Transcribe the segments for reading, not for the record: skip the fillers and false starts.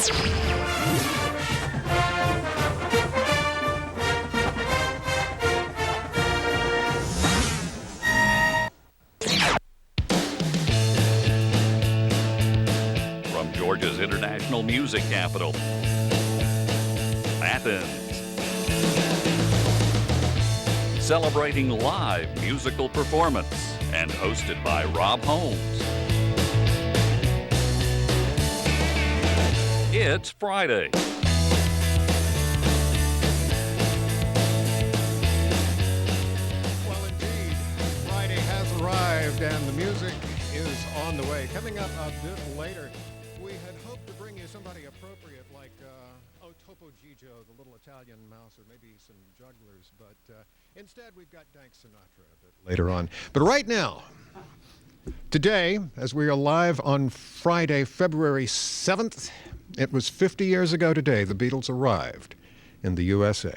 From Georgia's international music capital, Athens. Celebrating live musical performance and hosted by Robb Holmes. It's Friday. Well, indeed, Friday has arrived and the music is on the way. Coming up a bit later, we had hoped to bring you somebody appropriate like Topo Gigio, the little Italian mouse, or maybe some jugglers, but instead we've got Dank Sinatra a bit later on. But right now, today, as we are live on Friday, February 7th, it was 50 years ago today the Beatles arrived in the USA.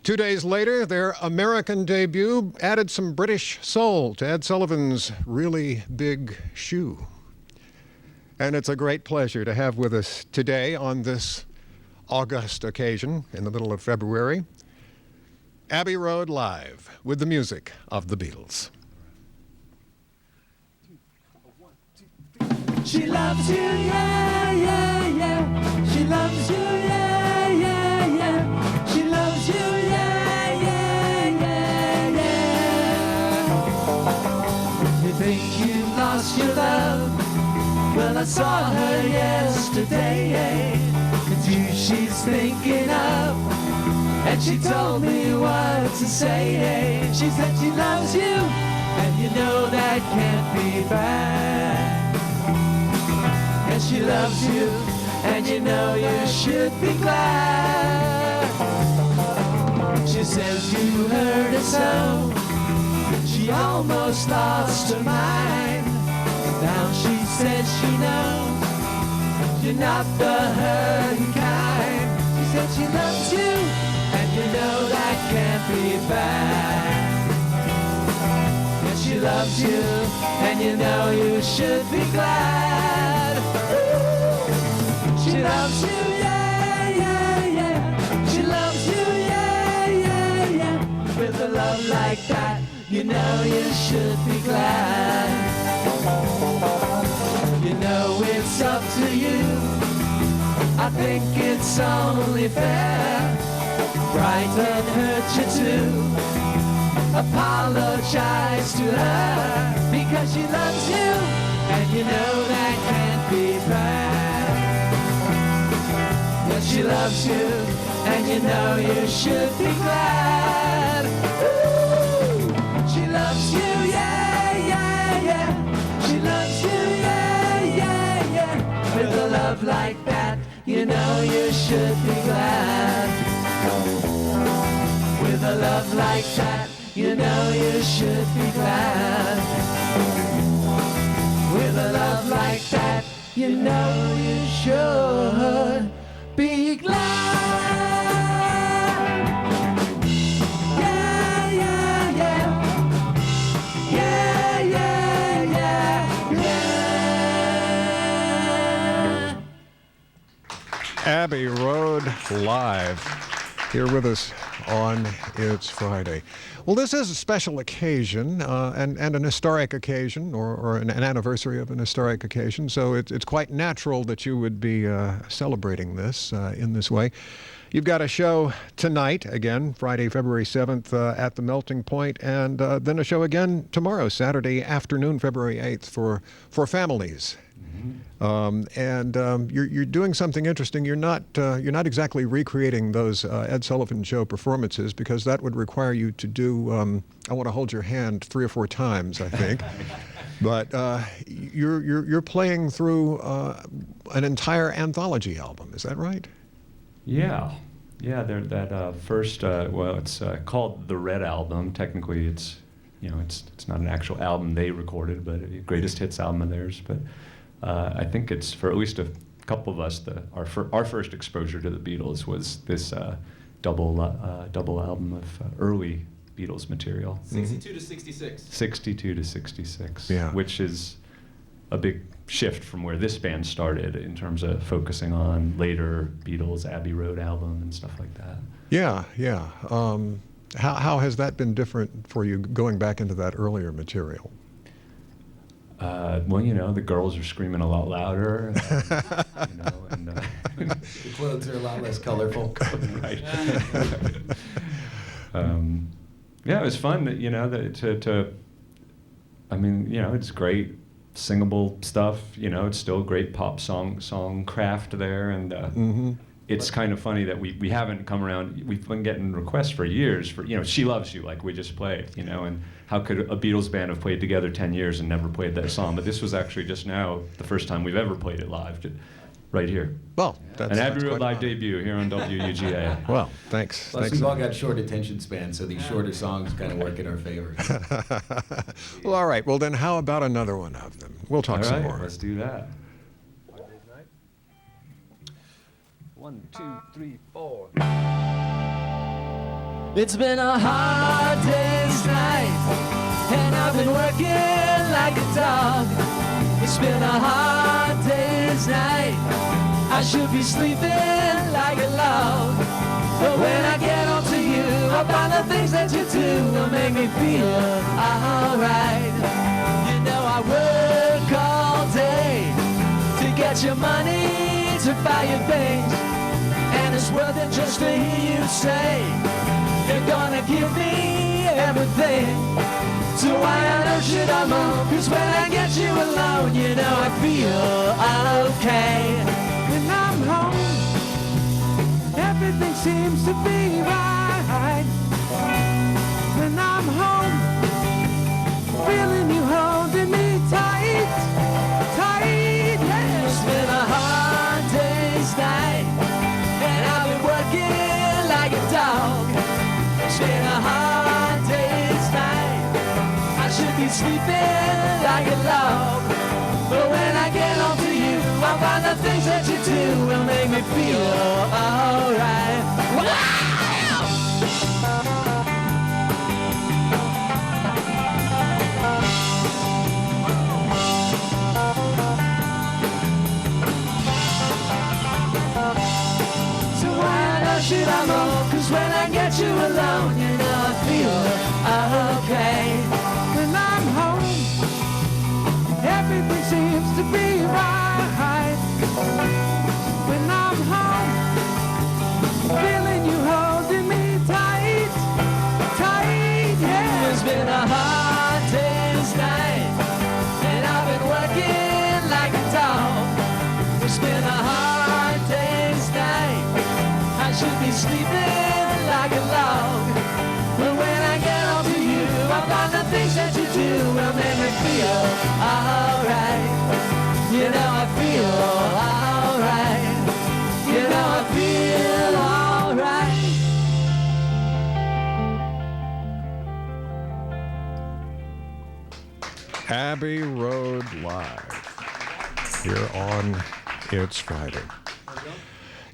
2 days later, their American debut added some British soul to Ed Sullivan's Really Big Shoe. And it's a great pleasure to have with us today on this August occasion in the middle of February, Abbey Road Live with the music of the Beatles. She loves you, yeah, yeah, yeah. She loves you, yeah, yeah, yeah. She loves you, yeah, yeah, yeah, yeah. You think you lost your love? Well, I saw her yesterday. It's you she's thinking of, and she told me what to say. She said she loves you, and you know that can't be bad. And she loves you, and you know you should be glad. She says you hurt her so, she almost lost her mind. Now she says she knows you're not the hurting kind. She said she loves you, and you know that can't be bad. And she loves you, and you know you should be glad. She loves you, yeah, yeah, yeah. She loves you, yeah, yeah, yeah. With a love like that, you know you should be glad. You know it's up to you. I think it's only fair. Brighton hurt you too. Apologize to her because she loves you, and you know that can't be bad. But she loves you, and you know you should be glad. Ooh, she loves you, yeah, yeah, yeah. She loves you, yeah, yeah, yeah. With a love like that, you know you should be glad. With a love like that, you know you should be glad. With a love like that, you know you should be glad. Yeah, yeah, yeah. Yeah, yeah, yeah, yeah. Abbey Road Live, here with us on It's Friday. Well, this is a special occasion and an historic occasion, or an anniversary of an historic occasion, so it's quite natural that you would be celebrating this in this way. You've got a show tonight, again, Friday, February 7th at the Melting Point, and then a show again tomorrow, Saturday afternoon, February 8th, for families. You're doing something interesting. You're not exactly recreating those Ed Sullivan Show performances, because that would require you to do I Want to Hold Your Hand 3 or 4 times, I think. But you're playing through an entire anthology album. Is that right? Yeah. That first it's called the Red Album. Technically, it's not an actual album they recorded, but a greatest hits album of theirs. But I think it's, for at least a couple of us, our first exposure to the Beatles was this double album of early Beatles material. 62 to 66. 62 to 66. Yeah. Which is a big shift from where this band started in terms of focusing on later Beatles Abbey Road album and stuff like that. Yeah, yeah. How has that been different for you going back into that earlier material? Well, you know, the girls are screaming a lot louder, you know, and The clothes are a lot less colorful. right. Yeah, it was fun, you know, I mean, you know, it's great singable stuff, you know, it's still great pop song craft there, and it's kind of funny that we haven't come around. We've been getting requests for years for, you know, She Loves You, like we just played, you know, and how could a Beatles band have played together 10 years and never played that song? But this was actually just now the first time we've ever played it live, right here. Well, that's An Abbey Road quite live an honor. debut here on WUGA. Well, thanks. Plus, Thanks. we've all got short attention spans, so these shorter songs kind of work in our favor. Well, all right. Well, then how about another one of them? We'll talk All some right, more. let's do that. 1, 2, 3, 4. It's been a hard day's night, and I've been working like a dog. It's been a hard day's night. I should be sleeping like a log. But when I get home to you, I find the things that you do will make me feel alright. You know I work all day to get your money to buy your things, and it's worth it just to hear you say you're gonna give me everything. So why on earth should I moan? 'Cause when I get you alone, you know I feel okay. When I'm home, everything seems to be right. When I'm home, feeling you holding me tight, tight, yeah. It's been a hard day's night, and I've been working like a dog. It's been a hard day's night. I should be sleeping like a log. But when I get home to you, I find the things that you do will make me feel alright. Wow! So why not should I moan? 'Cause when I get you alone, you know I feel okay. When I'm home, everything seems to be right. When I'm home, feeling you holding me tight, tight, yeah. It's been a hard day's night, and I've been working like a dog. It's been a hard day's night. I should be sleeping like a log. But when I get home to you, I find the things that you do will make me feel alright. You know I feel alright. You know I feel alright. Abbey Road Live here on It's Friday.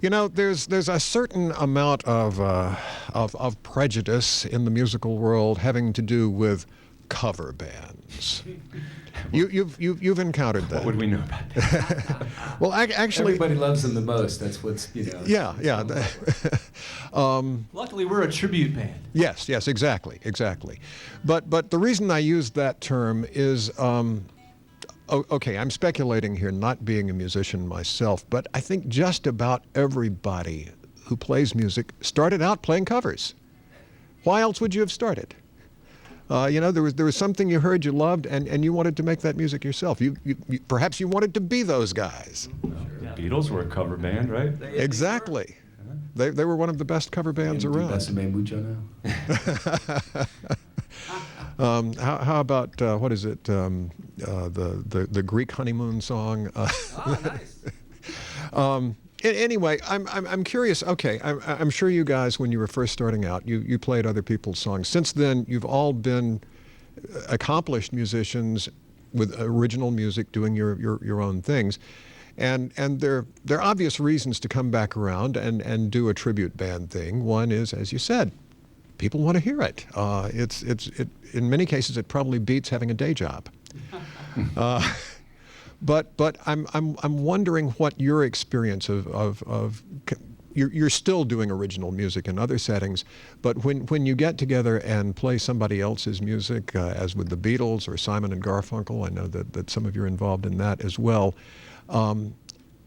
You know, there's a certain amount of prejudice in the musical world having to do with cover bands. You've encountered that. What would we know about that? Well, actually, Everybody loves them the most. That's what's, you know. yeah. Luckily, we're a tribute band. Yes, exactly. But the reason I use that term is, okay, I'm speculating here, not being a musician myself, but I think just about everybody who plays music started out playing covers. Why else would you have started? You know, there was something you heard you loved, and you wanted to make that music yourself. You perhaps you wanted to be those guys. The Beatles were a cover band, right? Exactly. They were one of the best cover bands around. Best of Mucho now. How about what is it? The Greek honeymoon song. Oh, nice. Anyway, I'm curious. Okay, I'm sure you guys, when you were first starting out, you played other people's songs. Since then, you've all been accomplished musicians with original music, doing your own things, and there are obvious reasons to come back around and do a tribute band thing. One is, as you said, people want to hear it. It in many cases it probably beats having a day job. But I'm wondering what your experience of you're still doing original music in other settings, but when you get together and play somebody else's music, as with the Beatles or Simon and Garfunkel, I know that some of you are involved in that as well.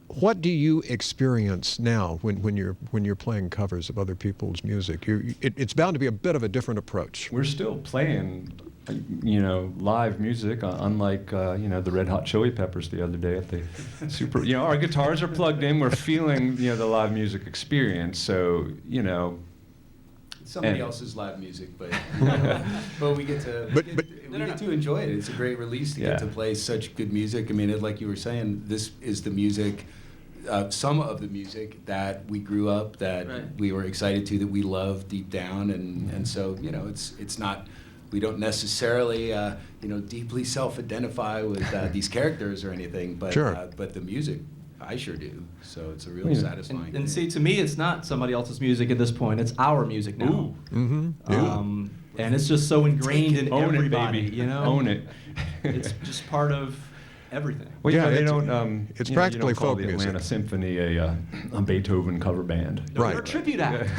What do you experience now when you're playing covers of other people's music? It's bound to be a bit of a different approach. We're still playing, live music, unlike the Red Hot Chili Peppers the other day at the Super. Our guitars are plugged in. We're feeling the live music experience. So Somebody else's live music, but we get to get to enjoy it. It's a great release to get to play such good music. I mean, like you were saying, this is the music, some of the music that we grew up, that we were excited to, that we love deep down, and so it's not. We don't necessarily deeply self-identify with these characters or anything, but but the music, I sure do. So it's a real satisfying. And see, to me, it's not somebody else's music at this point. It's our music now. Ooh. Mm-hmm. And it's just so ingrained in Own everybody. it, baby. Own it. It's just part of everything. Well, they it's, don't. it's you practically don't call folk the music. Atlanta Symphony a Beethoven cover band. We're a tribute act.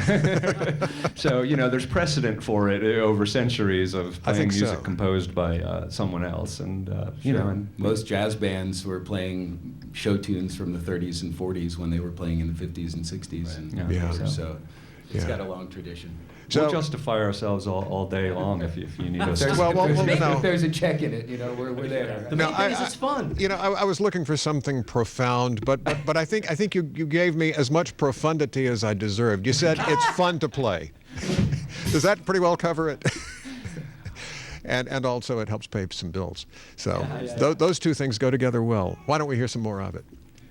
So there's precedent for it over centuries of playing music so. composed by someone else, and and most jazz bands were playing show tunes from the 30s and 40s when they were playing in the 50s and 60s, and so it's got a long tradition. So we'll justify ourselves all day long if you need us. If there's a check in it, we're there. The main thing is it's fun. I was looking for something profound, but I think you gave me as much profundity as I deserved. You said it's fun to play. Does that pretty well cover it? And also it helps pay some bills. So those two things go together well. Why don't we hear some more of it?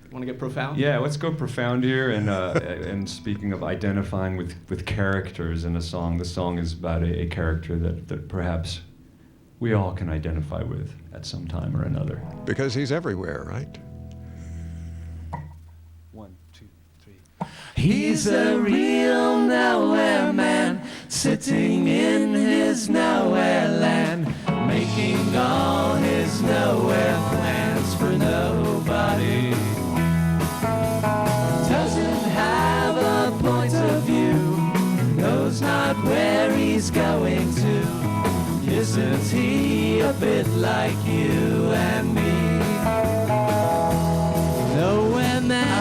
Want to get profound? Yeah, let's go profound here. And speaking of identifying with characters in a song, the song is about a character that perhaps we all can identify with at some time or another. Because he's everywhere, right? 1, 2, 3. He's a real nowhere man, sitting in his nowhere land, making all his nowhere plans for nobody. Doesn't have a point of view, knows not where he's going to. Isn't he a bit like you and me? Nowhere man.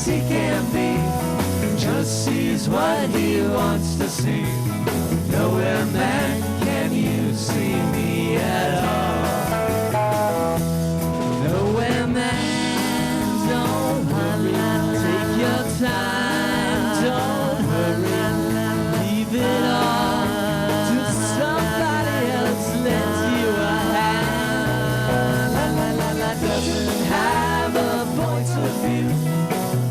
He can be, just sees what he wants to see. Nowhere man can you see me at all. Nowhere man, don't hurry, take your time, don't hurry, leave it all to somebody else lends you a hand. Doesn't have a point of view,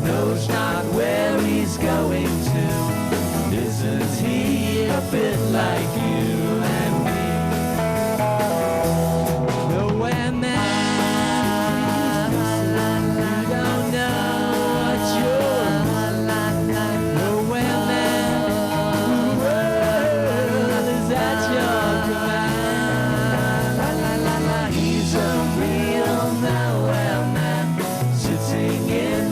knows not where he's going to. Isn't he a bit like you and me? Nowhere man, you don't know what you're. Nowhere man, the world is at your command. He's a real nowhere man, sitting in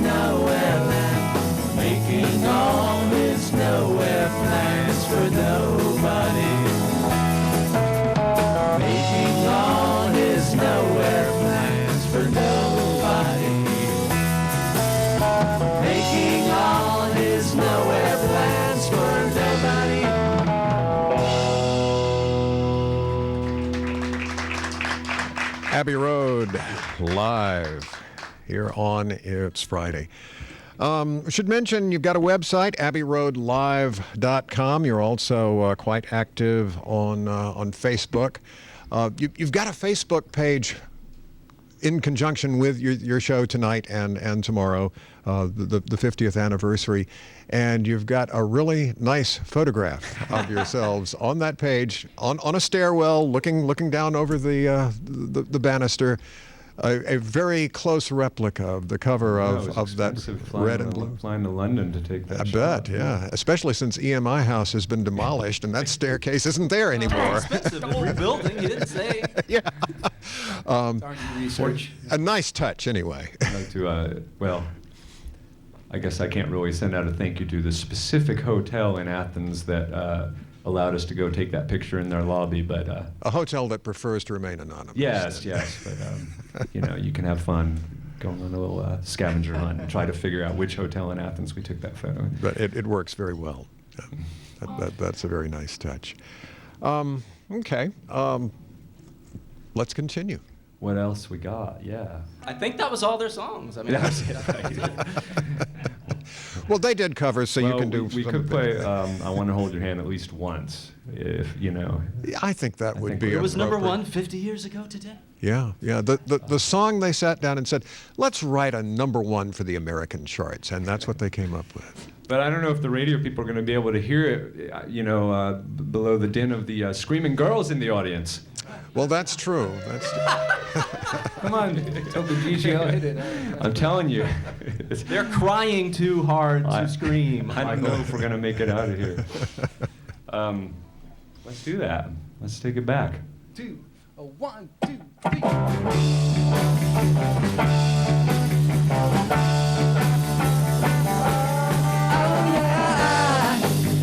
nowhere man, making all his nowhere plans for nobody. Making all his nowhere plans for nobody. Making all his nowhere plans for nobody. Abbey Road, live here on It's Friday. I should mention you've got a website, abbeyroadlive.com. You're also quite active on Facebook. You've got a Facebook page in conjunction with your show tonight and tomorrow, the 50th anniversary, and you've got a really nice photograph of yourselves on that page, on a stairwell, looking down over the banister. A very close replica of the cover of that red and blue. Flying to London to take that I shot. bet, yeah. Especially since EMI House has been demolished and that staircase isn't there anymore. Expensive. Rebuilding, you didn't say. Yeah. Research. A nice touch, anyway. I'd like to, well, I guess I can't really send out a thank you to the specific hotel in Athens that allowed us to go take that picture in their lobby, but A hotel that prefers to remain anonymous. yes, but you know, you can have fun going on a little scavenger hunt and try to figure out which hotel in Athens we took that photo in. But it works very well. That's a very nice touch. Okay. Let's continue. What else we got? Yeah. I think that was all their songs. I mean, Well, they did covers, so well, you can do. We could play "I Want to Hold Your Hand" at least once, if you know. I think that would think be. it was number appropriate. 1 50 years ago today. Yeah. The song they sat down and said, let's write a number 1 for the American charts, and that's what they came up with. But I don't know if the radio people are going to be able to hear it, you know, below the din of the screaming girls in the audience. Well, that's true. Come on, hit it. I'm telling you. They're crying too hard to scream. I don't know if we're going to make it out of here. Let's do that. Let's take it back. 2, 1, 2, 3.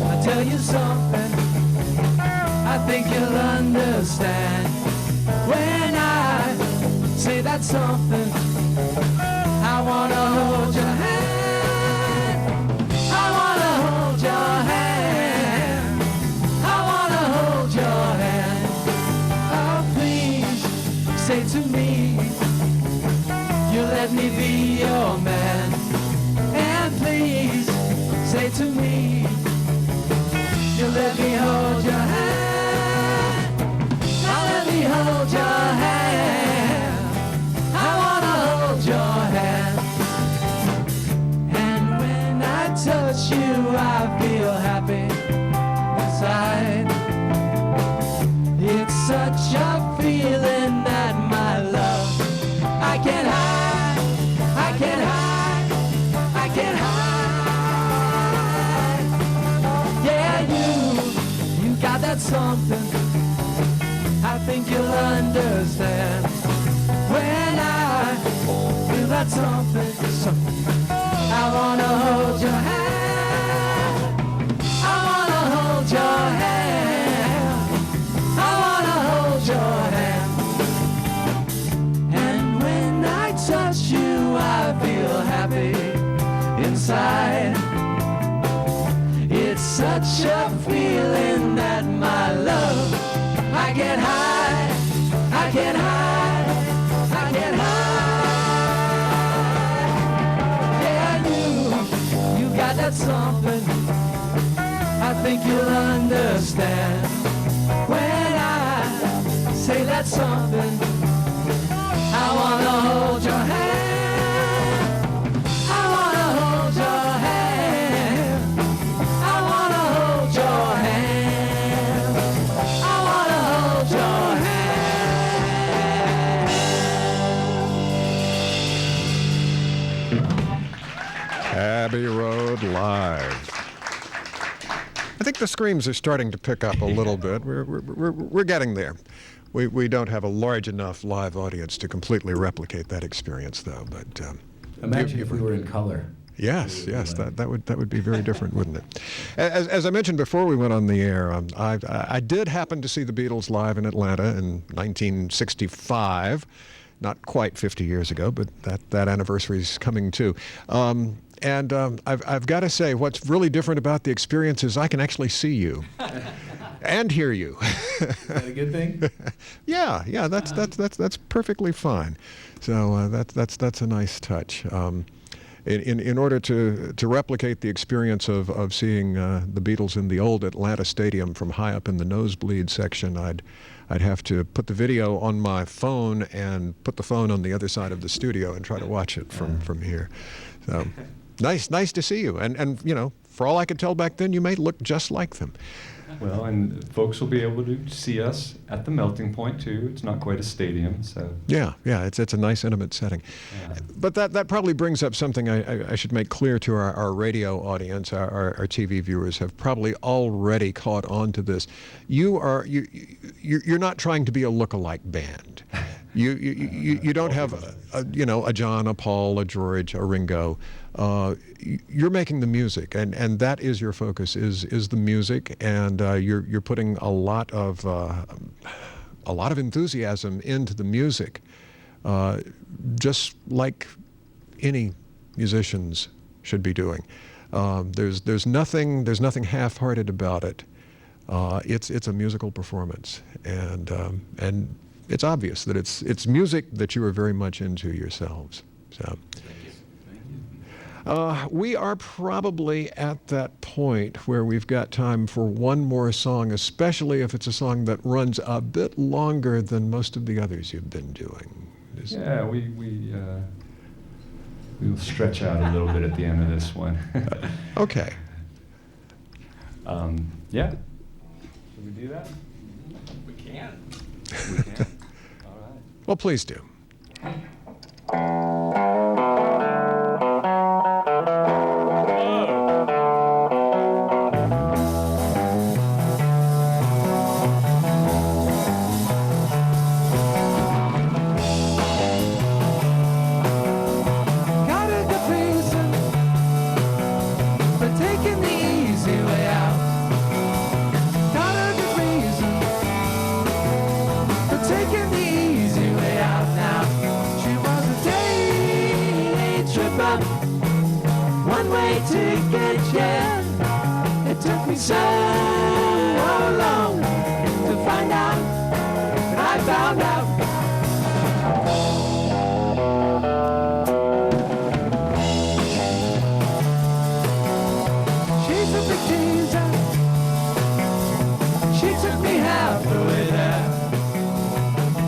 I'll tell you something, I think you'll understand when I say that something. I wanna hold your hand, I wanna hold your hand, I wanna hold your hand. Oh, please say to me, you let me be your man. And please say to me, you let me hold your hand. Now let me hold your hand. I wanna hold your hand. And when I touch you, I feel happy inside. It's such a feeling that my love I can't hide, I can't hide, I can't hide. Yeah, you got that something, I think you'll understand. When I feel that something, I wanna hold your hand, I wanna hold your hand, I wanna hold your hand. And when I touch you, I feel happy inside. It's such a feeling that my love I can't hide, I can't hide, I can't hide. Yeah, you got that something, I think you'll understand. When I say that something, I wanna hold your hand, I wanna hold your hand, I wanna hold your hand, I wanna hold your hand. Abbey Road Live. I think the screams are starting to pick up a little bit. We're getting there. We don't have a large enough live audience to completely replicate that experience, though. But Imagine if we were in color. yes, that would be very different, wouldn't it? As I mentioned before we went on the air, I did happen to see the Beatles live in Atlanta in 1965. Not quite 50 years ago, but that anniversary is coming too. And I've got to say, what's really different about the experience is I can actually see you and hear you. Is that a good thing? Yeah, that's perfectly fine. So that's a nice touch. In order to replicate the experience of seeing the Beatles in the old Atlanta Stadium from high up in the nosebleed section, I'd have to put the video on my phone and put the phone on the other side of the studio and try to watch it from here. So nice to see you. And you know, for all I could tell back then, you may look just like them. Well, and folks will be able to see us at the Melting Point too. It's not quite a stadium, so. Yeah, it's a nice intimate setting. Yeah. But that probably brings up something I should make clear to our radio audience. Our TV viewers have probably already caught on to this. You're not trying to be a look-alike band. You don't have a John, a Paul, a George, a Ringo. You're making the music, and that is your focus. Is the music, and you're putting a lot of enthusiasm into the music, just like any musicians should be doing. There's nothing half-hearted about it. It's a musical performance, and it's obvious that it's music that you are very much into yourselves. So. We are probably at that point where we've got time for one more song, especially if it's a song that runs a bit longer than most of the others you've been doing. Yeah, we'll stretch out a little bit at the end of this one. Okay. Yeah. Should we do that? We can. We can. All right. Well, please do. Ticket, yeah. It took me so long to find out, but I found out. She's a big teaser. She took me half the way there.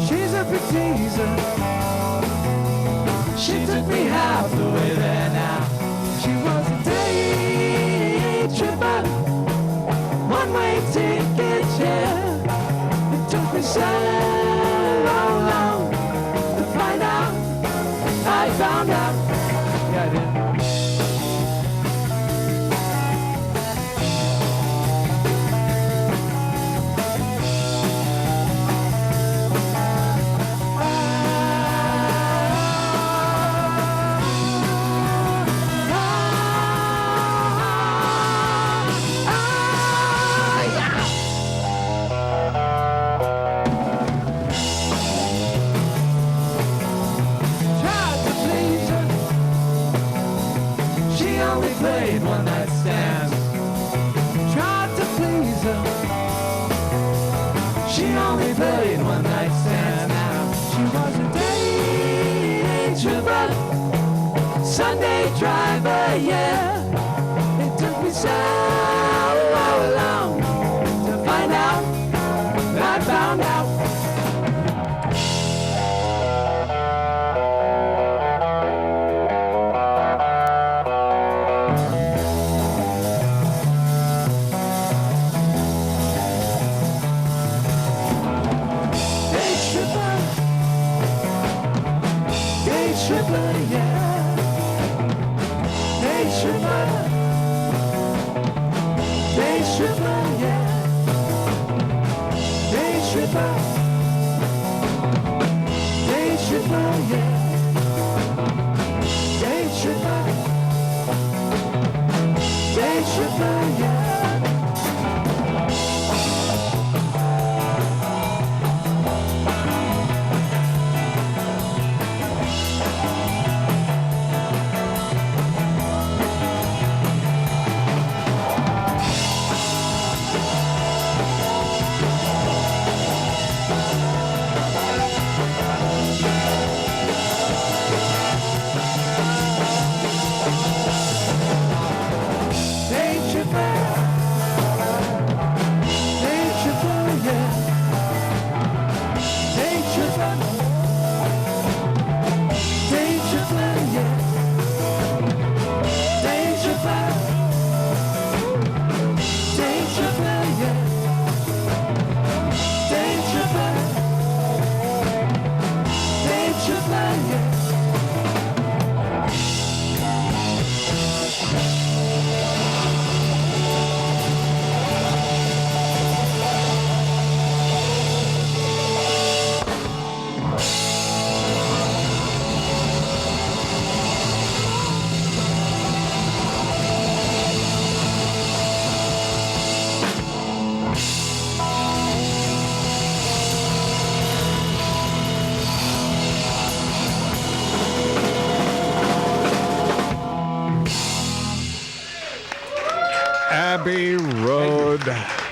She's a big teaser. She took me half the way there now. She was a day tripper, one-way ticket, yeah. It took me so long to find out. I found out. Yeah, I did. Played one night stands, tried to please her. She only played one night stands. Now she was a day tripper, Sunday driver, yeah. It took me so long to find out that I found out. Tripper, yeah. Day tripper. Day tripper, yeah. Day tripper. Day tripper, yeah. Day tripper. Day tripper, yeah.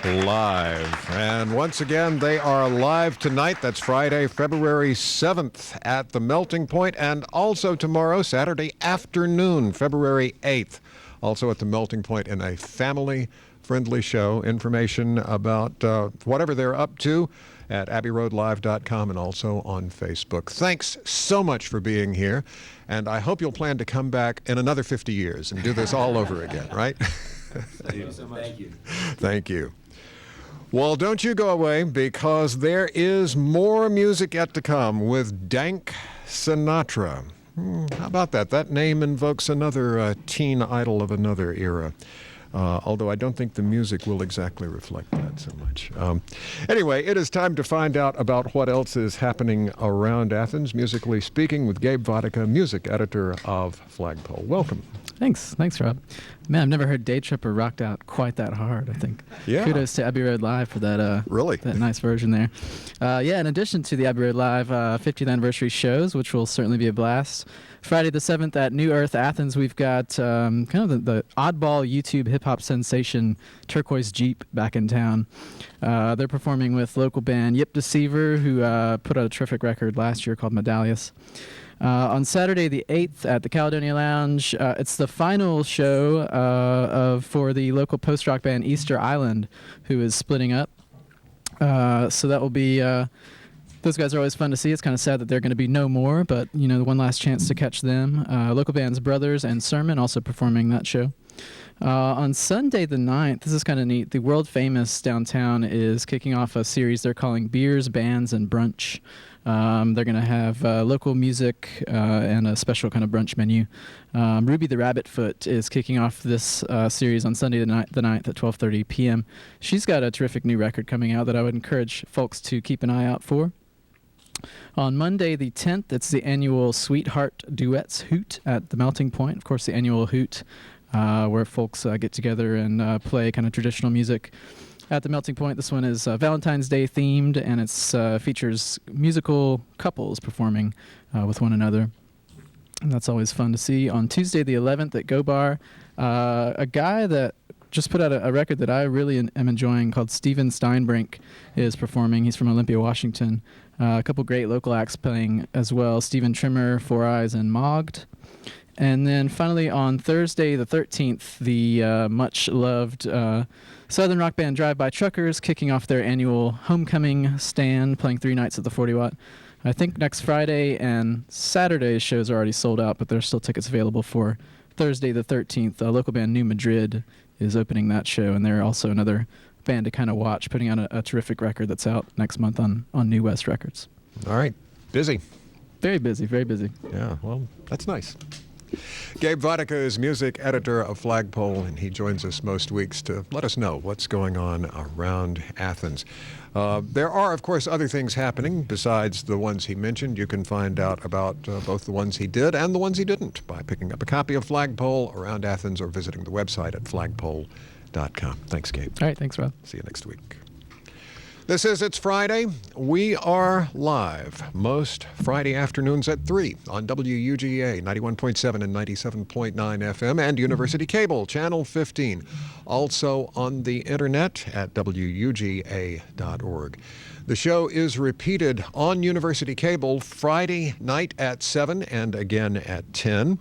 Live. And once again, they are live tonight. That's Friday, February 7th at the Melting Point, and also tomorrow, Saturday afternoon, February 8th, also at the Melting Point in a family-friendly show. Information about whatever they're up to at abbeyroadlive.com and also on Facebook. Thanks so much for being here, and I hope you'll plan to come back in another 50 years and do this all over again, right? Thank you so much. Thank you. Thank you. Well, don't you go away, because there is more music yet to come with Dank Sinatra. How about that? That name invokes another teen idol of another era. Although I don't think the music will exactly reflect that so much. Anyway, it is time to find out about what else is happening around Athens, musically speaking, with Gabe Vodicka, music editor of Flagpole. Welcome. Thanks, Rob. Man, I've never heard Day Tripper rocked out quite that hard, I think. Yeah. Kudos to Abbey Road Live for that really that nice version there. Yeah, in addition to the Abbey Road Live 50th anniversary shows, which will certainly be a blast, Friday the 7th at New Earth, Athens, we've got kind of the oddball YouTube hip-hop sensation Turquoise Jeep back in town. They're performing with local band Yip Deceiver, who put out a terrific record last year called Medallius. On Saturday the 8th at the Caledonia Lounge, it's the final show for the local post-rock band Easter Island, who is splitting up. So that will be... those guys are always fun to see. It's kind of sad that they're going to be no more, but, you know, one last chance to catch them. Local bands Brothers and Sermon also performing that show. On Sunday the 9th, this is kind of neat, the World Famous downtown is kicking off a series they're calling Beers, Bands, and Brunch. They're going to have local music and a special kind of brunch menu. Ruby the Rabbitfoot is kicking off this series on Sunday the 9th at 12:30 p.m. She's got a terrific new record coming out that I would encourage folks to keep an eye out for. On Monday the 10th, it's the annual Sweetheart Duets Hoot at the Melting Point. Of course, the annual Hoot where folks get together and play kind of traditional music. At the Melting Point, this one is Valentine's Day themed, and it features musical couples performing with one another. And that's always fun to see. On Tuesday the 11th at Go Bar, a guy that just put out a record that I really am enjoying called Steven Steinbrink is performing. He's from Olympia, Washington. A couple great local acts playing as well. Stephen Trimmer, Four Eyes, and Mogged. And then finally on Thursday the 13th, the much-loved Southern rock band Drive-By Truckers kicking off their annual homecoming stand, playing 3 nights at the 40 Watt. I think next Friday and Saturday's shows are already sold out, but there's still tickets available for Thursday the 13th. Local band New Madrid is opening that show, and they're also another band to kind of watch, putting out a terrific record that's out next month on New West Records. All right. Busy. Very busy, very busy. Yeah, well, that's nice. Gabe Vodicka is music editor of Flagpole, and he joins us most weeks to let us know what's going on around Athens. There are, of course, other things happening besides the ones he mentioned. You can find out about both the ones he did and the ones he didn't by picking up a copy of Flagpole around Athens or visiting the website at flagpole.com. Thanks, Gabe. All right, thanks, Rob. See you next week. This is It's Friday. We are live most Friday afternoons at 3 on WUGA 91.7 and 97.9 FM and University Cable, Channel 15. Also on the internet at WUGA.org. The show is repeated on University Cable Friday night at 7 and again at 10.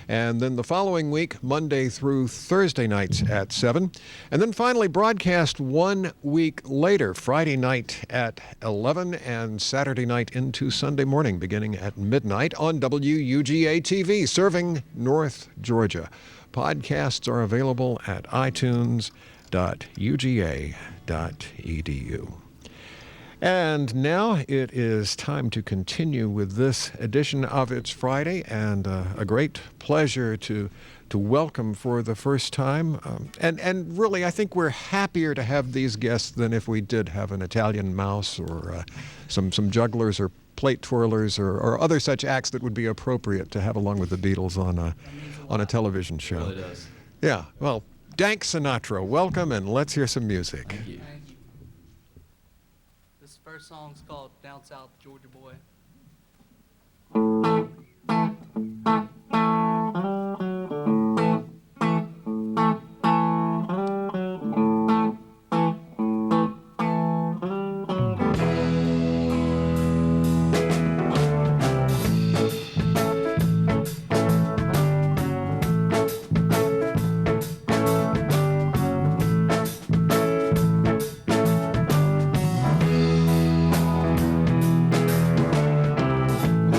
And then the following week, Monday through Thursday nights at 7. And then finally broadcast 1 week later, Friday night at 11 and Saturday night into Sunday morning beginning at midnight on WUGA-TV, serving North Georgia. Podcasts are available at itunes.uga.edu. And now it is time to continue with this edition of It's Friday, and a great pleasure to welcome for the first time. And really, I think we're happier to have these guests than if we did have an Italian mouse or some jugglers or plate twirlers or other such acts that would be appropriate to have along with the Beatles on a television show. It really does. Yeah, well, Dank Sinatra, welcome, and let's hear some music. Thank you. This first song's called Down South Georgia Boy.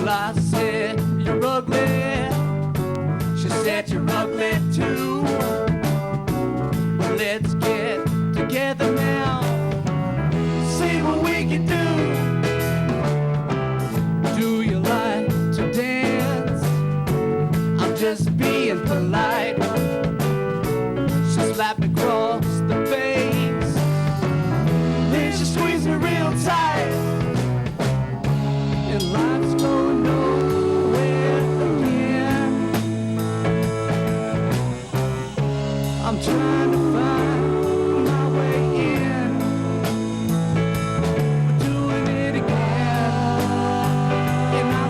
Well, I said, you're ugly. She said, you're ugly too. Well, let's get together now. See what we can do. Do you like to dance? I'm just being polite. She slapped me across the face. Then she squeezed me real tight. And life's going nowhere again. I'm trying to find my way in. We're doing it again, and I'm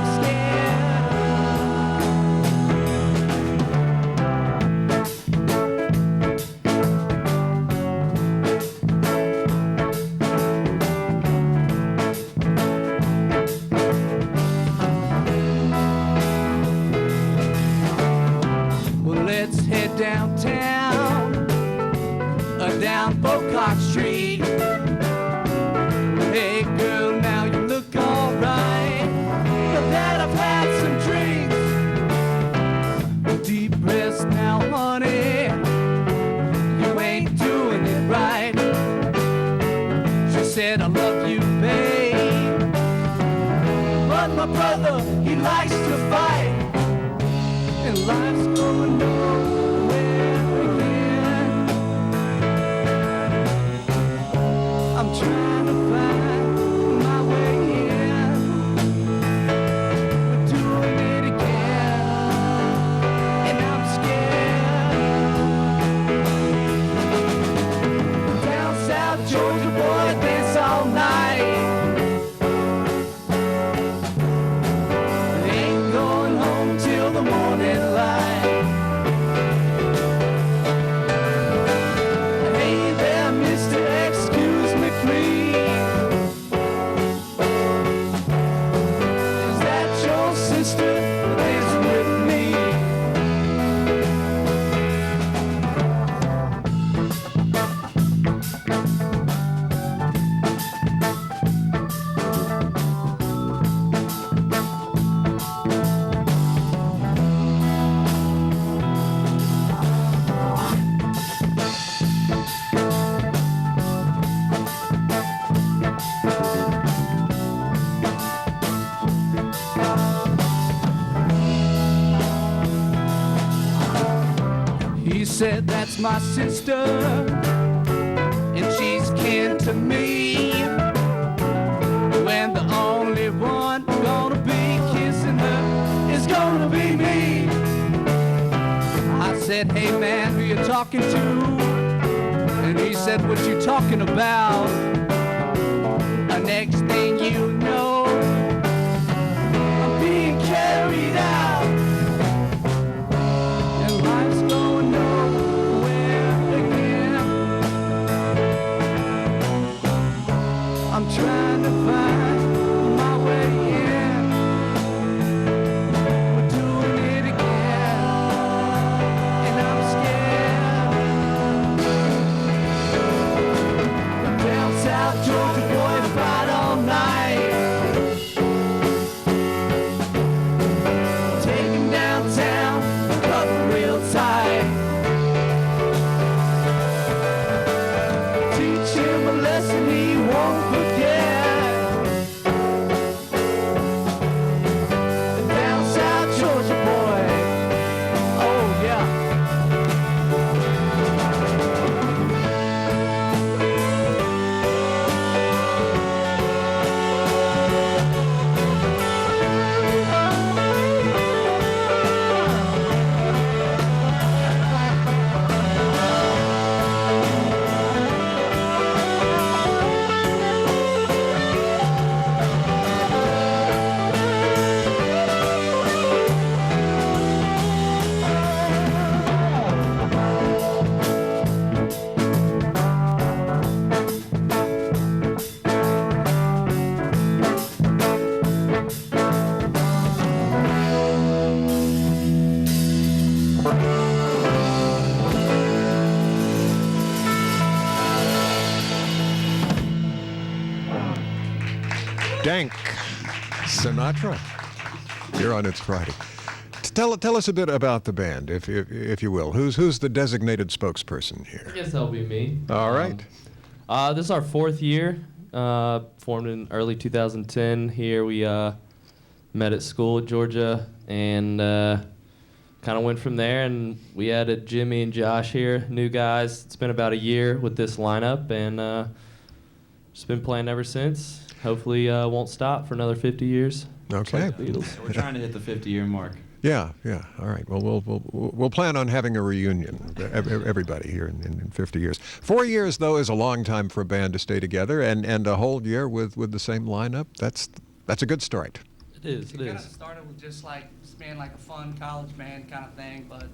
Well, let's head downtown, down Bocock Street. Hey girl, now you look alright. Now that I've had some drinks, deep breaths now, honey. You ain't doing it right. She said, I love you, babe. But my brother, he likes to fight. And life's going nowhere again. I'm trying to find my way in. We're doing it again, and I'm scared. Down South Georgia, boy, dance all night. Ain't going home till the morning light. Hey there, mister, excuse me, please. Is that your sister that is with me? He said, that's my sister, and she's kin to me. When the only one gonna be kissing her is gonna be me. I said, hey man, who you talking to? And he said, what you talking about? The next thing you know, I'm being carried out. And life's going nowhere again. I'm trying to find my way in. We're doing it again, and I'm scared. Down South Georgia, boy, fight all night. Take him downtown, cover real tight. Teach him a lesson he won't forget. Down South Georgia, boy, oh yeah. Dank Sinatra. You're on It's Friday. Tell us a bit about the band, if you will. Who's the designated spokesperson here? I guess that'll be me. All right. This is our 4th year. Formed in early 2010. Here we met at school at Georgia and kind of went from there. And we added Jimmy and Josh here, new guys. It's been about a year with this lineup, and just been playing ever since. Hopefully, won't stop for another 50 years. Okay. Like the Beatles. We're trying to hit the 50-year mark. Yeah. All right. Well, we'll plan on having a reunion, everybody here in 50 years. 4 years, though, is a long time for a band to stay together, and a whole year with the same lineup. That's a good start. It is. It kind of started with just being like a fun college band kind of thing, but.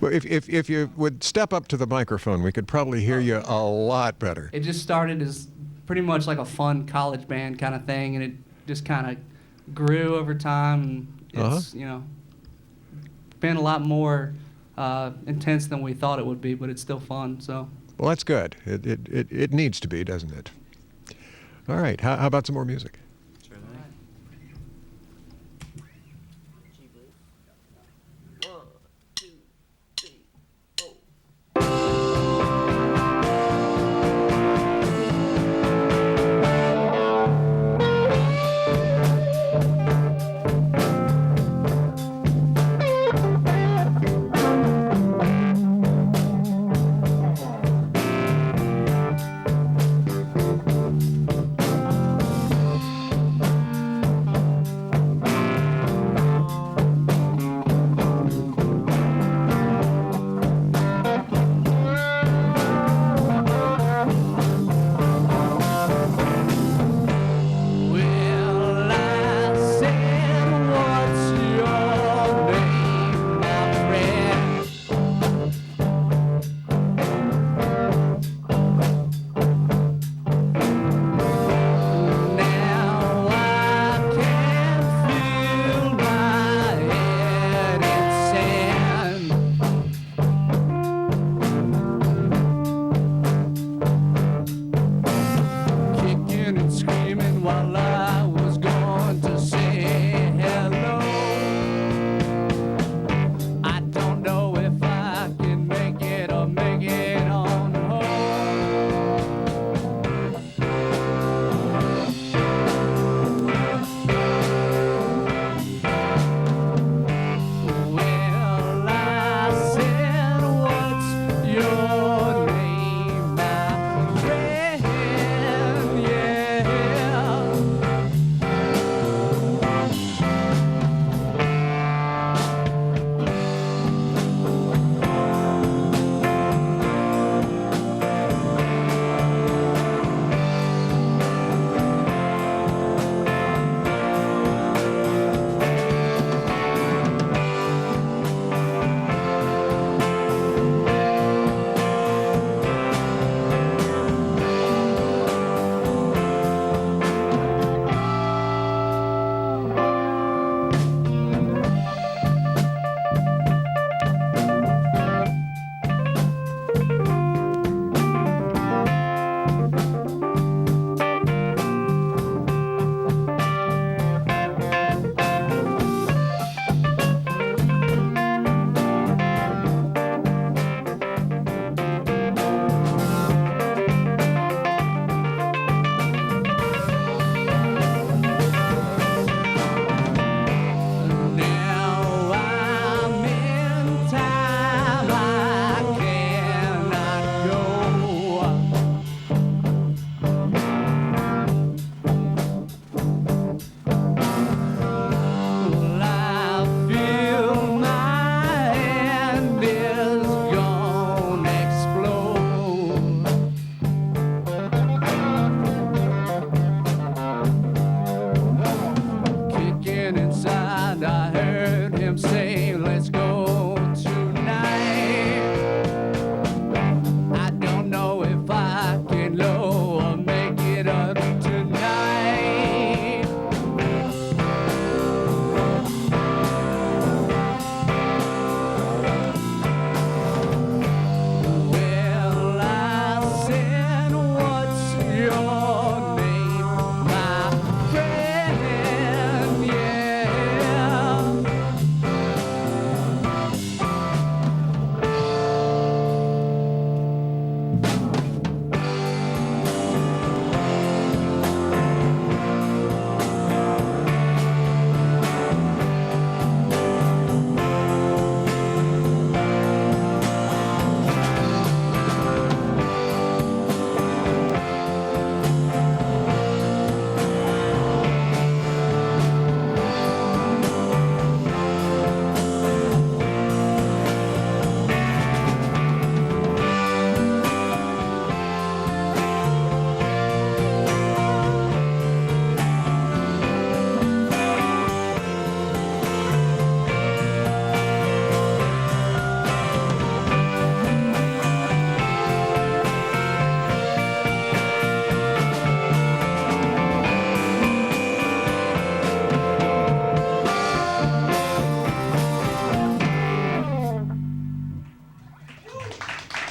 Well, if you would step up to the microphone, we could probably hear you a lot better. It just started as pretty much like a fun college band kind of thing, and it just kind of grew over time. And it's been a lot more intense than we thought it would be, but it's still fun. So. Well, that's good. It needs to be, doesn't it? All right. How about some more music?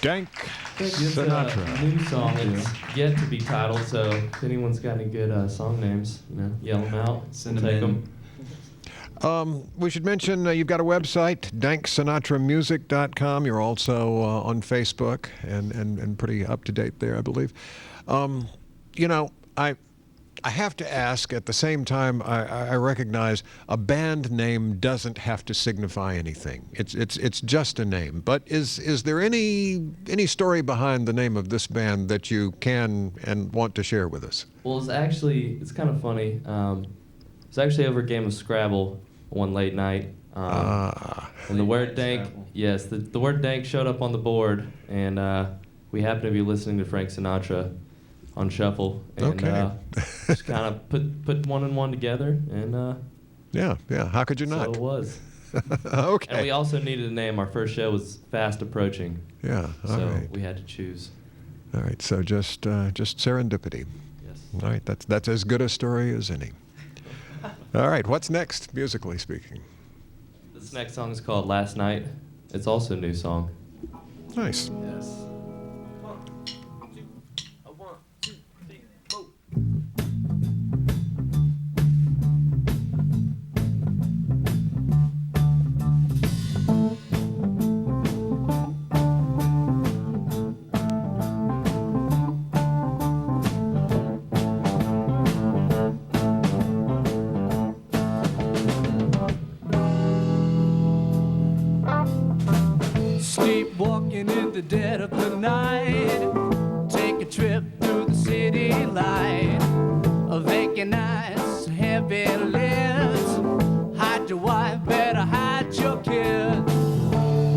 Dank It's Sinatra. a new song. It's yet to be titled, so if anyone's got any good song names, yell them out. Send Take them in. We should mention you've got a website, danksinatramusic.com. You're also on Facebook and pretty up to date there, I believe. I have to ask at the same time, I recognize a band name doesn't have to signify anything. It's just a name. But is there any story behind the name of this band that you can and want to share with us? Well, it's kind of funny. It's actually over a game of Scrabble one late night. And the word dank, yes, the word dank showed up on the board, and we happened to be listening to Frank Sinatra on shuffle, and just kind of put one and one together, and yeah. How could you not? So it was. Okay. And we also needed a name. Our first show was fast approaching. Yeah. So we had to choose. All right. So just serendipity. Yes. All right. That's as good a story as any. All right. What's next, musically speaking? This next song is called Last Night. It's also a new song. Nice. Yes. Sleepwalking in the dead of the night. Take a trip through the city light. Vacant eyes, heavy lids. Hide your wife, better hide your kid.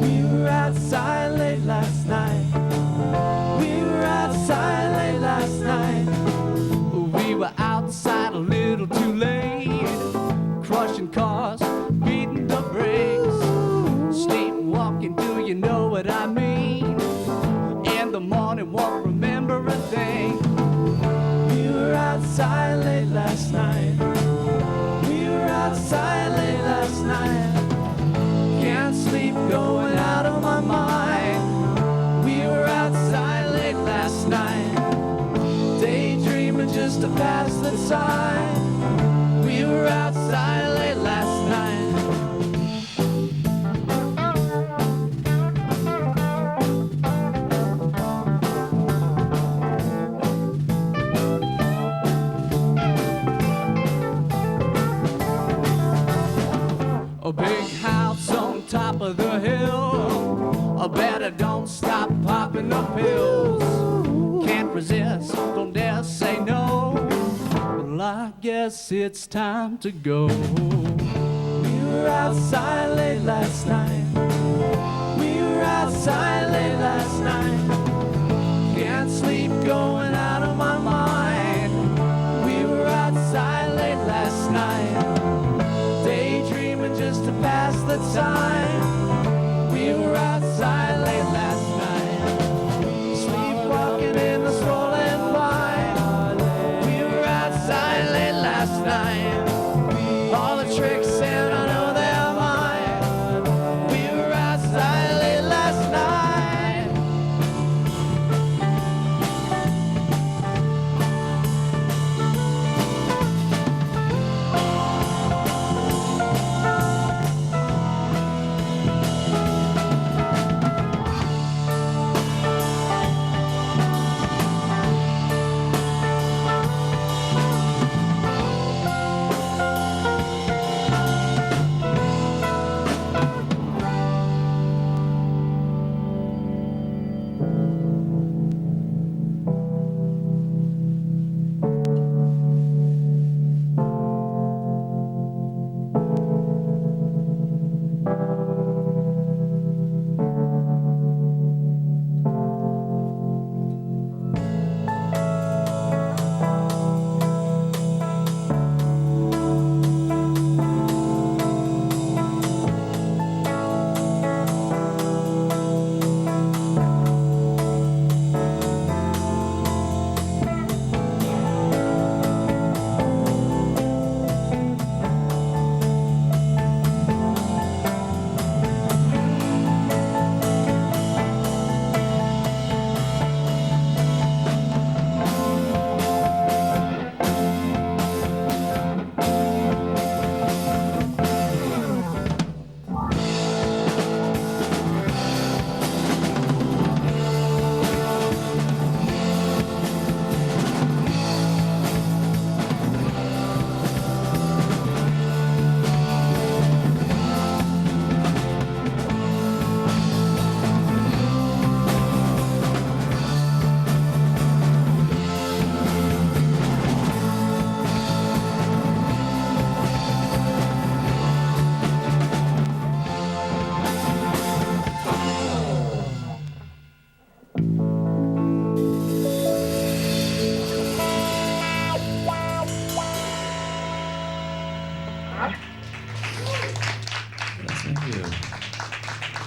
We were outside late last night. We were outside late last night. We were outside a little too late. Crushing cars, beating the brakes. Sleepwalking, do you know what I mean? In the morning, won't remember a thing. We were outside late last night. We were outside late last night. Can't sleep, going out of my mind. We were outside late last night. Daydreaming just to pass the time. We were outside late last night. A big house on top of the hill. I better don't stop popping the pills. Can't resist, don't dare say no. Well, I guess it's time to go. We were outside late last night. We were outside late last night. Can't sleep, going out of my mind. We were outside late last night. Daydreaming just to pass the time. We were outside late last night. Sleepwalking in the swollen wine. We were outside late last night. All the tricks and I know they're mine. We were outside late last night.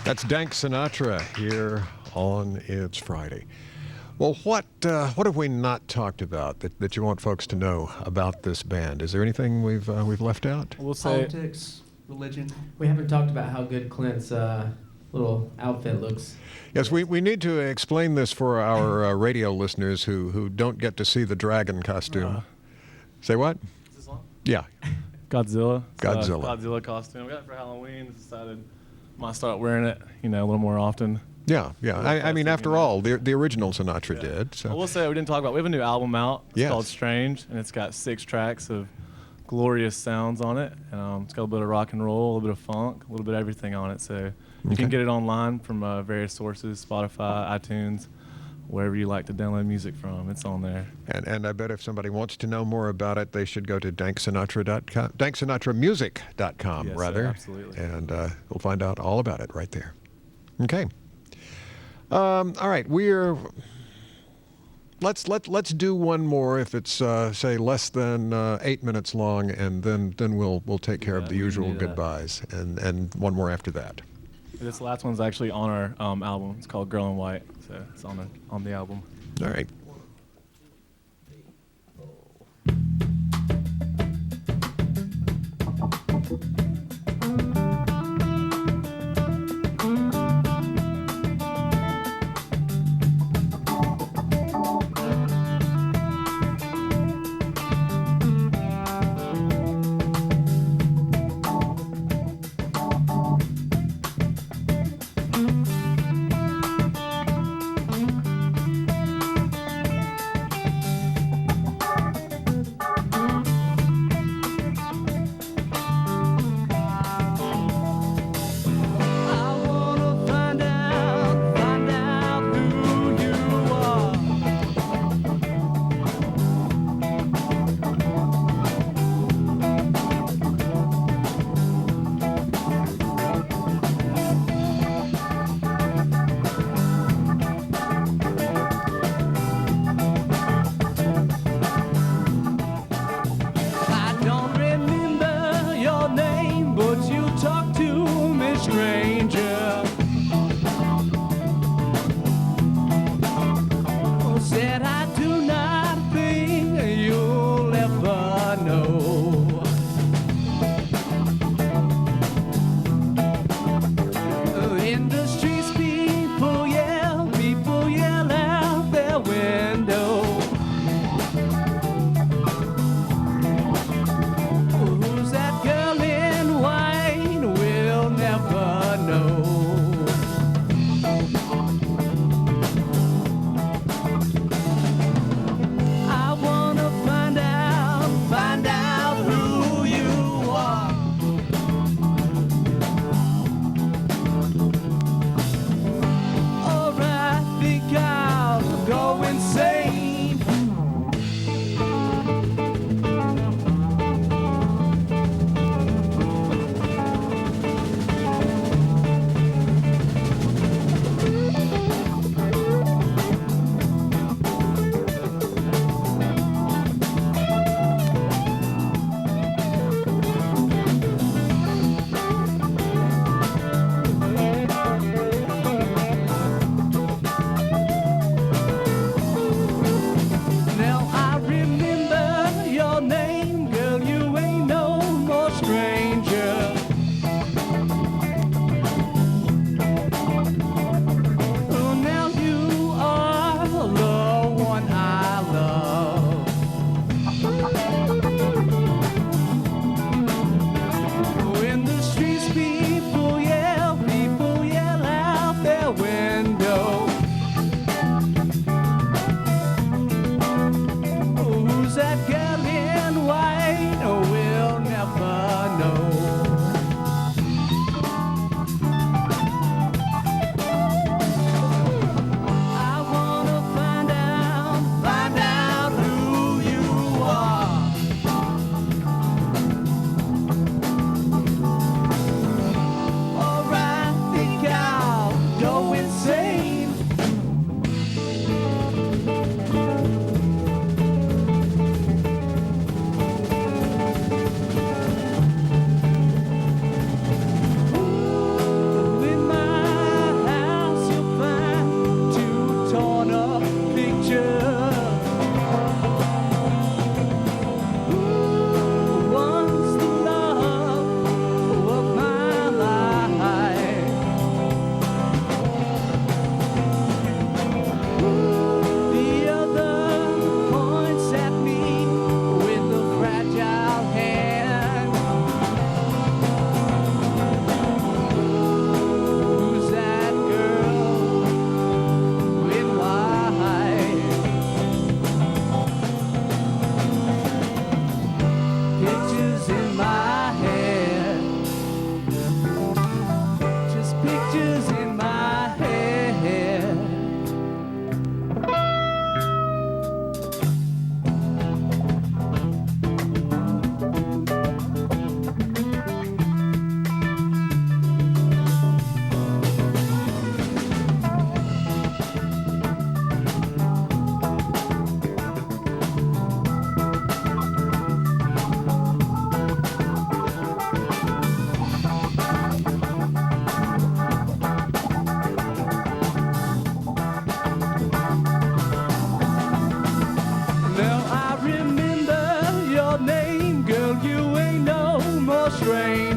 That's Dank Sinatra here on It's Friday. Well, what have we not talked about that you want folks to know about this band? Is there anything we've left out? We'll say Politics, religion. We haven't talked about how good Clint's little outfit looks. Yes, we need to explain this for our radio listeners who don't get to see the dragon costume. Say what? Is this on? Yeah. Godzilla. Godzilla. Godzilla costume. We got it for Halloween. Decided might start wearing it, a little more often. Yeah. I mean, after all, the original Sinatra did. So. I will say we didn't talk about. We have a new album out. It's called Strange, and it's got 6 tracks of glorious sounds on it. It's got a bit of rock and roll, a little bit of funk, a little bit of everything on it. So you can get it online from various sources: Spotify, iTunes, wherever you like to download music from. It's on there. And I bet if somebody wants to know more about it, they should go to danksinatra.com, danksinatramusic.com, yes, rather. Sir, absolutely. And we'll find out all about it right there. Okay. All right, let's do one more if it's say less than 8 minutes long, and then we'll take care of the usual goodbyes, and one more after that. This last one's actually on our album. It's called Girl in White, so it's on the album. All right.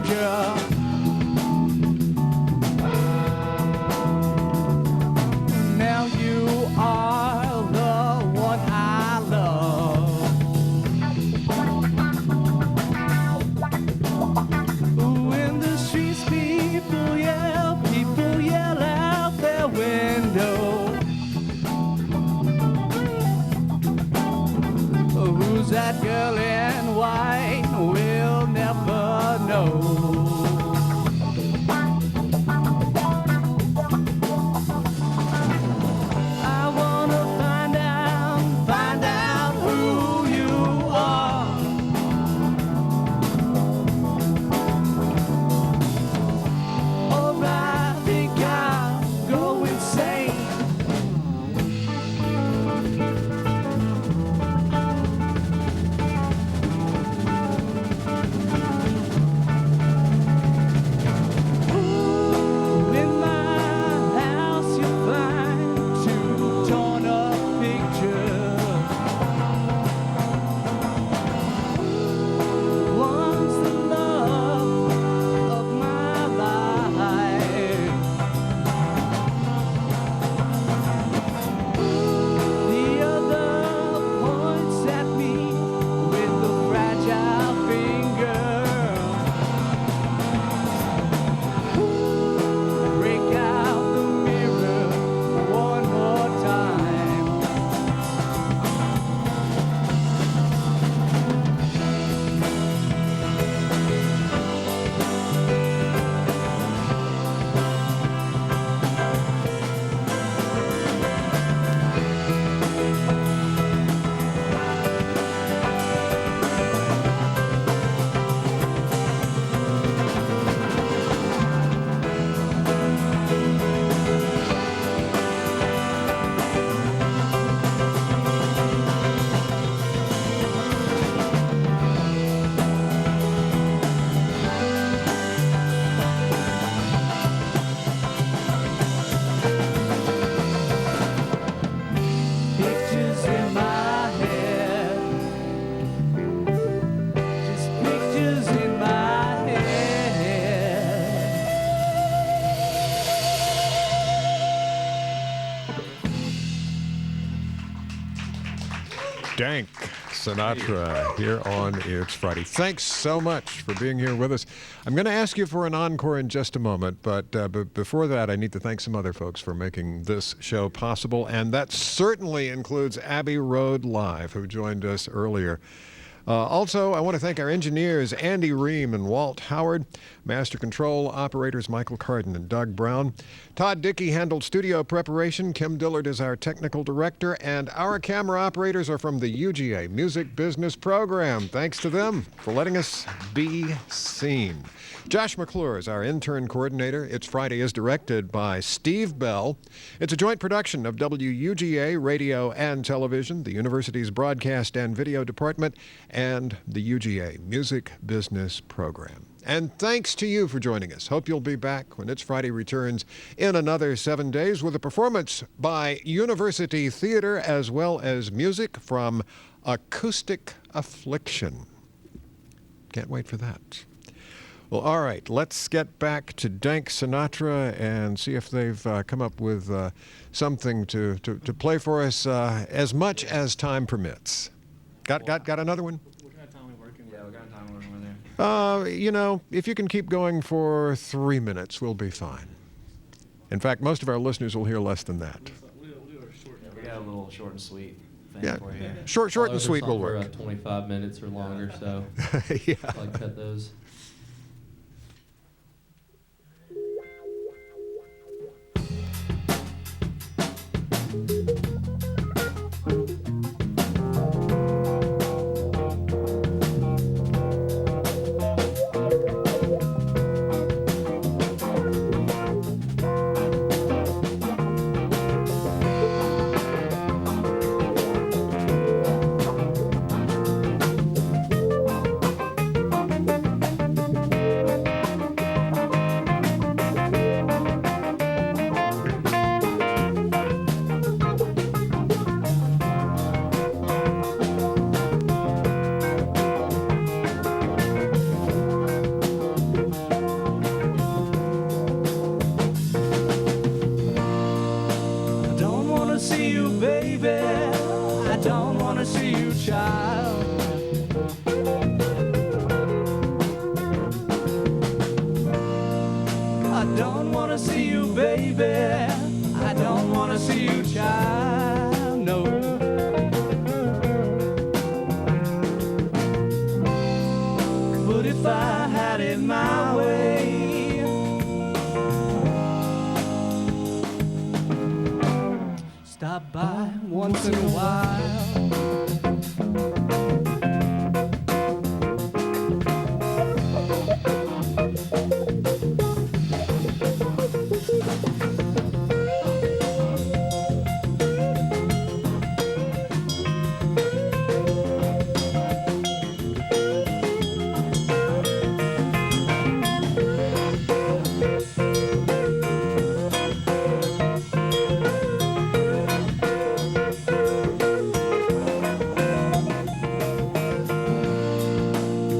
stranger. Now you are the one I love. When the streets people yell out their window. Who's that girl in white? We'll never know. I wanna find out who you are. Or I think I'll go insane. In my house you'll find two torn up pictures. One's the love of my life. The other points at me with a fragile finger. Break out the mirror one more time. Pictures in my head. Just pictures in my head. Dank Sinatra here on It's Friday. Thanks so much for being here with us. I'm going to ask you for an encore in just a moment, but before that, I need to thank some other folks for making this show possible, and that certainly includes Abbey Road Live, who joined us earlier. Also, I want to thank our engineers, Andy Ream and Walt Howard, Master Control Operators Michael Carden and Doug Brown. Todd Dickey handled studio preparation. Kim Dillard is our technical director, and our camera operators are from the UGA Music Business Program. Thanks to them for letting us be seen. Josh McClure is our intern coordinator. It's Friday is directed by Steve Bell. It's a joint production of WUGA Radio and Television, the university's Broadcast and Video Department, and the UGA Music Business Program. And thanks to you for joining us. Hope you'll be back when It's Friday returns in another 7 days with a performance by University Theater as well as music from Acoustic Affliction. Can't wait for that. Well, all right, let's get back to Dank Sinatra and see if they've come up with something to play for us as much as time permits. Got another one? What kind of time are we working with? Yeah, what kind of time are we working with there? You know, if you can keep going for 3 minutes, we'll be fine. In fact, most of our listeners will hear less than that. We got a little short and sweet thing Yeah, for you. short and sweet will work. 25 minutes or longer, so Yeah. I'll cut those. don't wanna see you, child. I don't wanna see you, baby. I don't wanna see you, child. No. But if I had it my way, stop by once in a while.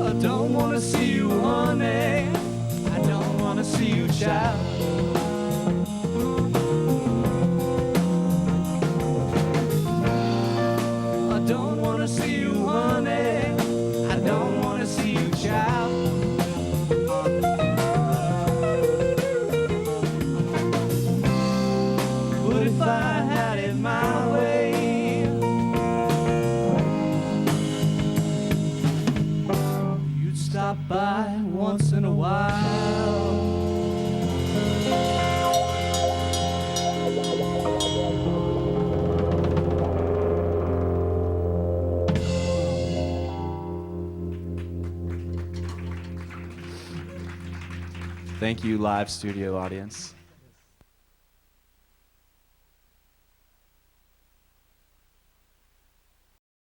I don't wanna see you, honey. I don't wanna see you, child. I don't wanna see you, honey. I don't wanna see you, child. But if I had it my way, you'd stop by once in a while. Thank you, live studio audience.